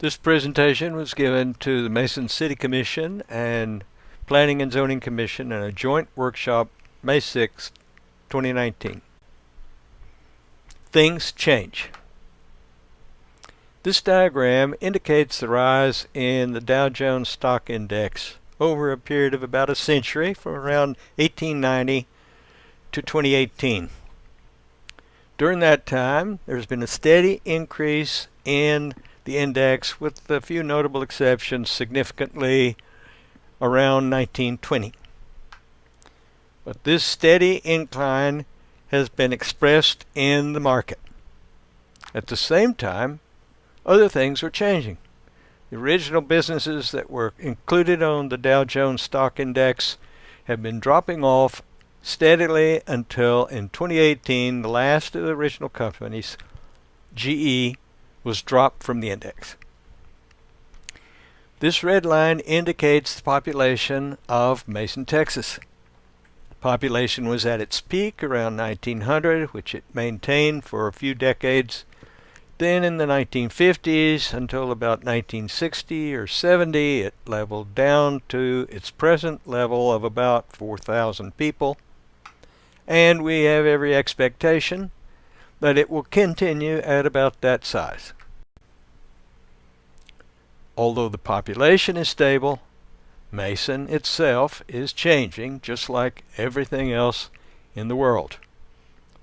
This presentation was given to the Mason City Commission and Planning and Zoning Commission in a joint workshop May 6, 2019. Things change. This diagram indicates the rise in the Dow Jones Stock Index over a period of about a century from around 1890 to 2018. During that time, there's been a steady increase in the index, with a few notable exceptions significantly around 1920. But this steady incline has been expressed in the market. At the same time, other things are changing. The original businesses that were included on the Dow Jones Stock Index have been dropping off steadily until in 2018, the last of the original companies, GE, was dropped from the index. This red line indicates the population of Mason, Texas. The population was at its peak around 1900, which it maintained for a few decades. Then in the 1950s until about 1960 or 70, it leveled down to its present level of about 4,000 people. And we have every expectation that it will continue at about that size. Although the population is stable, Mason itself is changing just like everything else in the world.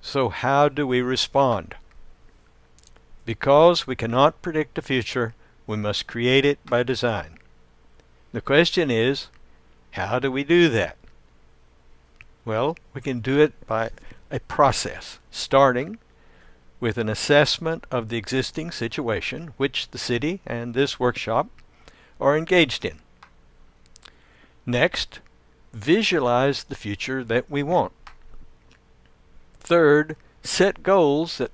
So how do we respond? Because we cannot predict the future, we must create it by design. The question is, how do we do that? Well, we can do it by a process, starting with an assessment of the existing situation, which the city and this workshop are engaged in. Next, visualize the future that we want. Third, set goals that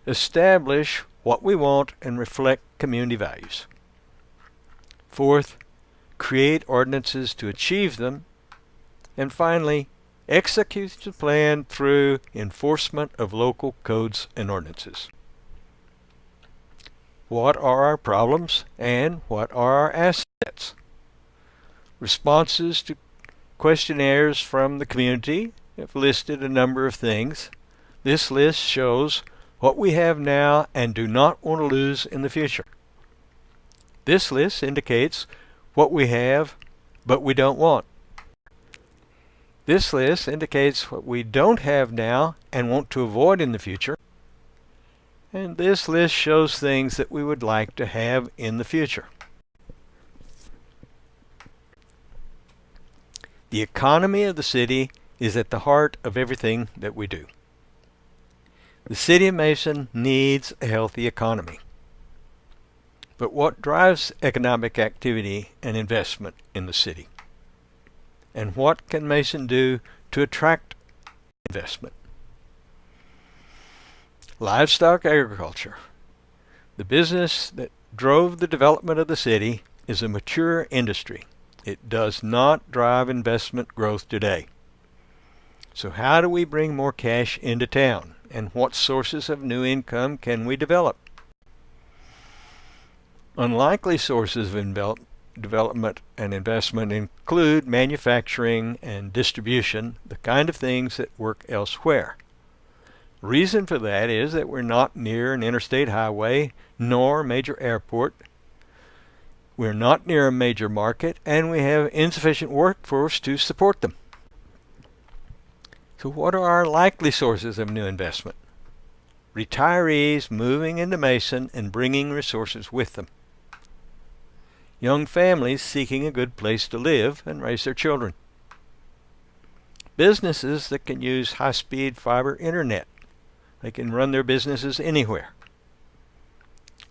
establish what we want and reflect community values. Fourth, create ordinances to achieve them. And finally, execute the plan through enforcement of local codes and ordinances. What are our problems and what are our assets? Responses to questionnaires from the community have listed a number of things. This list shows what we have now and do not want to lose in the future. This list indicates what we have but we don't want. This list indicates what we don't have now and want to avoid in the future. And this list shows things that we would like to have in the future. The economy of the city is at the heart of everything that we do. The city of Mason needs a healthy economy. But what drives economic activity and investment in the city? And what can Mason do to attract investment? Livestock agriculture. The business that drove the development of the city is a mature industry. It does not drive investment growth today. So how do we bring more cash into town? And what sources of new income can we develop? Unlikely sources of development and investment include manufacturing and distribution, the kind of things that work elsewhere. The reason for that is that we're not near an interstate highway nor a major airport. We're not near a major market, and we have insufficient workforce to support them. So what are our likely sources of new investment? Retirees moving into Mason and bringing resources with them. Young families seeking a good place to live and raise their children. Businesses that can use high-speed fiber internet. They can run their businesses anywhere.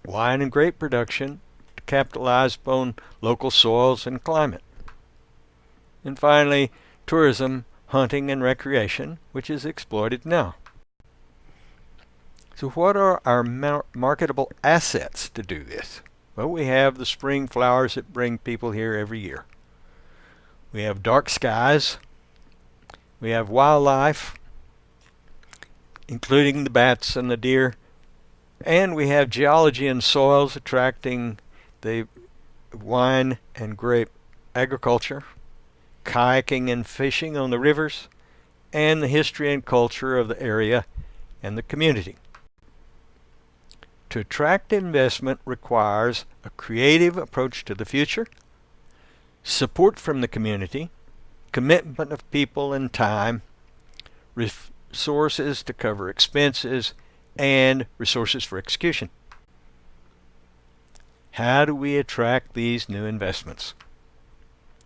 Wine and grape production to capitalize upon local soils and climate. And finally, tourism, hunting, and recreation, which is exploited now. So what are our marketable assets to do this? Well, we have the spring flowers that bring people here every year. We have dark skies. We have wildlife, including the bats and the deer. And we have geology and soils attracting the wine and grape agriculture, kayaking and fishing on the rivers, and the history and culture of the area and the community. To attract investment requires a creative approach to the future, support from the community, commitment of people and time, resources to cover expenses, and resources for execution. How do we attract these new investments?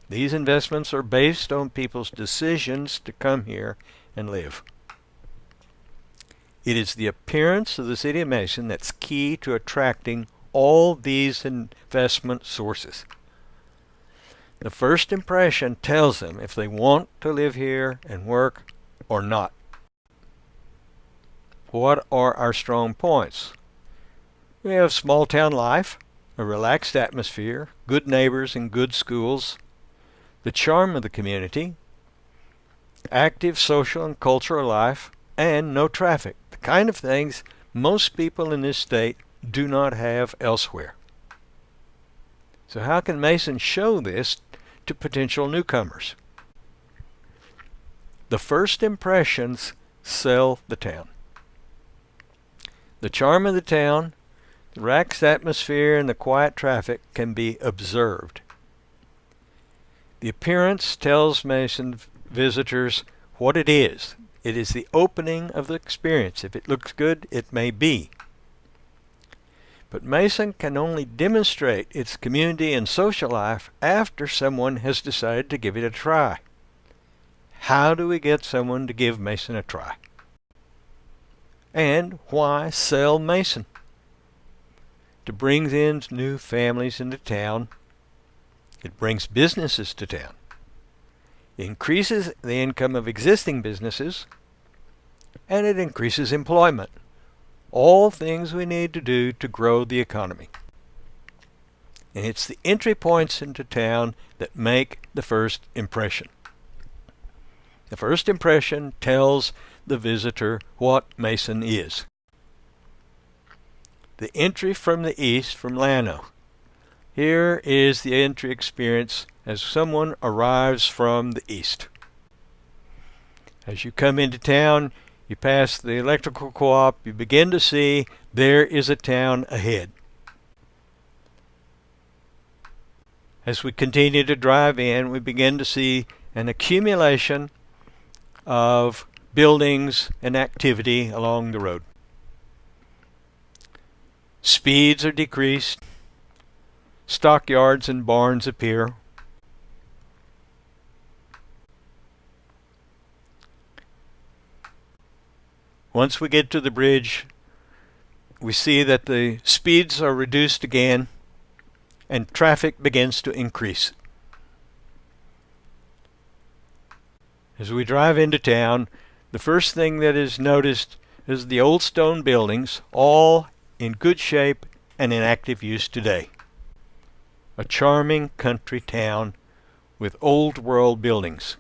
These investments are based on people's decisions to come here and live. It is the appearance of the city of Mason that's key to attracting all these investment sources. The first impression tells them if they want to live here and work or not. What are our strong points? We have small town life, a relaxed atmosphere, good neighbors and good schools, the charm of the community, active social and cultural life, and no traffic. The kind of things most people in this state do not have elsewhere. So how can Mason show this to potential newcomers? The first impressions sell the town. The charm of the town, the relaxed atmosphere, and the quiet traffic can be observed. The appearance tells Mason visitors what it is. It is the opening of the experience. If it looks good, it may be. But Mason can only demonstrate its community and social life after someone has decided to give it a try. How do we get someone to give Mason a try? And why sell Mason? To bring in new families into town. It brings businesses to town. It increases the income of existing businesses, and it increases employment. All things we need to do to grow the economy. And it's the entry points into town that make the first impression. The first impression tells the visitor what Mason is. The entry from the east, from Llano. Here is the entry experience as someone arrives from the east. As you come into town, you pass the electrical co-op, you begin to see there is a town ahead. As we continue to drive in, we begin to see an accumulation of buildings and activity along the road. Speeds are decreased. Stockyards and barns appear. Once we get to the bridge, we see that the speeds are reduced again and traffic begins to increase. As we drive into town, the first thing that is noticed is the old stone buildings, all in good shape and in active use today. A charming country town with old world buildings.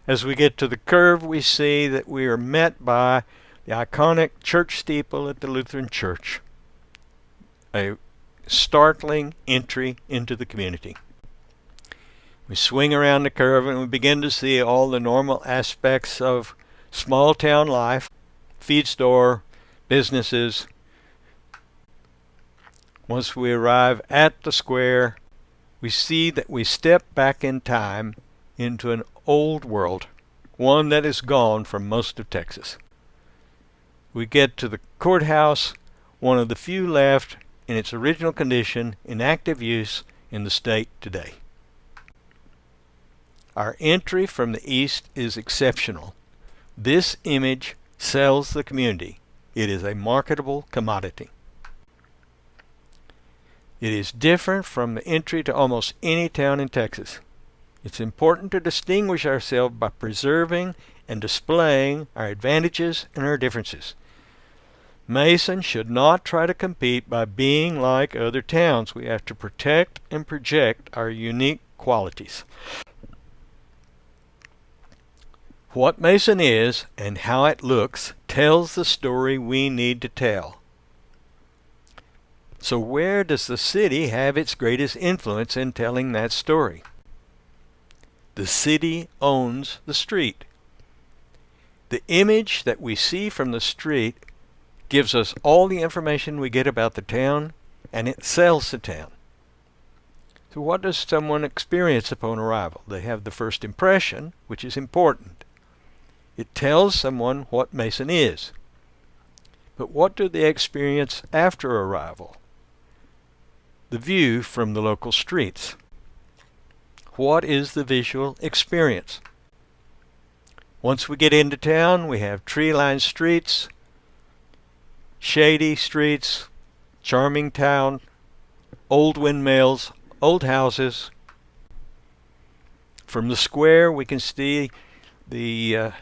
As we get to the curve, we see that we are met by the iconic church steeple at the Lutheran Church. A startling entry into the community. We swing around the curve and we begin to see all the normal aspects of small town life, feed store, businesses. Once we arrive at the square, we see that we step back in time into an old world, one that is gone from most of Texas. We get to the courthouse, one of the few left in its original condition in active use in the state today. Our entry from the east is exceptional. This image sells the community. It is a marketable commodity. It is different from the entry to almost any town in Texas. It's important to distinguish ourselves by preserving and displaying our advantages and our differences. Mason should not try to compete by being like other towns. We have to protect and project our unique qualities. What Mason is and how it looks tells the story we need to tell. So where does the city have its greatest influence in telling that story? The city owns the street. The image that we see from the street gives us all the information we get about the town, and it sells the town. So what does someone experience upon arrival? They have the first impression, which is important. It tells someone what Mason is. But what do they experience after arrival? The view from the local streets. What is the visual experience? Once we get into town, we have tree-lined streets, shady streets, charming town, old windmills, old houses. From the square, we can see the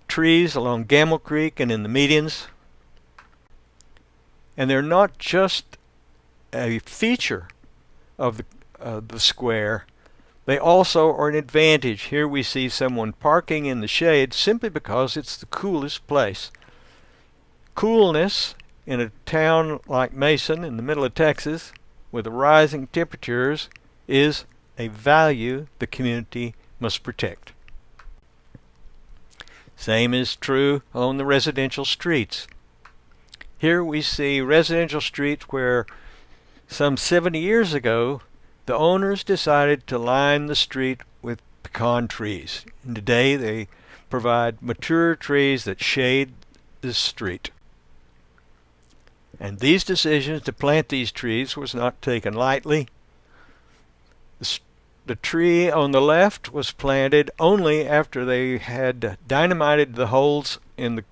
trees along Gamble Creek and in the medians. And they're not just a feature of the square. They also are an advantage. Here we see someone parking in the shade simply because it's the coolest place. Coolness in a town like Mason in the middle of Texas with the rising temperatures is a value the community must protect. Same is true on the residential streets. Here we see residential streets where some 70 years ago the owners decided to line the street with pecan trees. And today they provide mature trees that shade the street. And these decisions to plant these trees was not taken lightly. The tree on the left was planted only after they had dynamited the holes in the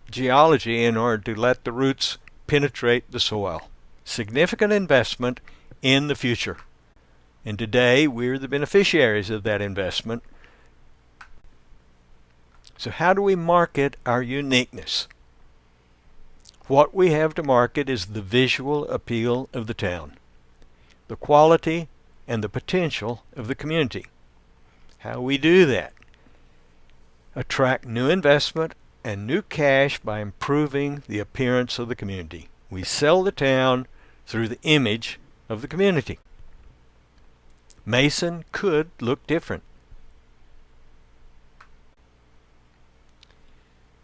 geology in order to let the roots penetrate the soil. Significant investment in the future. And today we're the beneficiaries of that investment. So how do we market our uniqueness? What we have to market is the visual appeal of the town, the quality and the potential of the community. How we do that? Attract new investment and new cash by improving the appearance of the community. We sell the town through the image of the community. Mason could look different.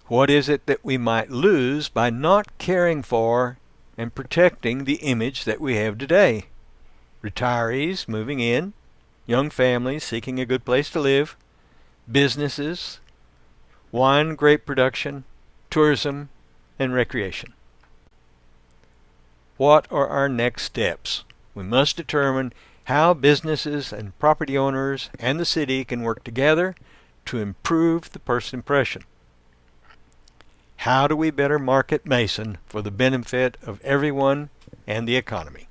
What is it that we might lose by not caring for and protecting the image that we have today? Retirees moving in, young families seeking a good place to live, businesses, wine and grape production, tourism, and recreation. What are our next steps? We must determine how businesses and property owners and the city can work together to improve the first impression. How do we better market Mason for the benefit of everyone and the economy?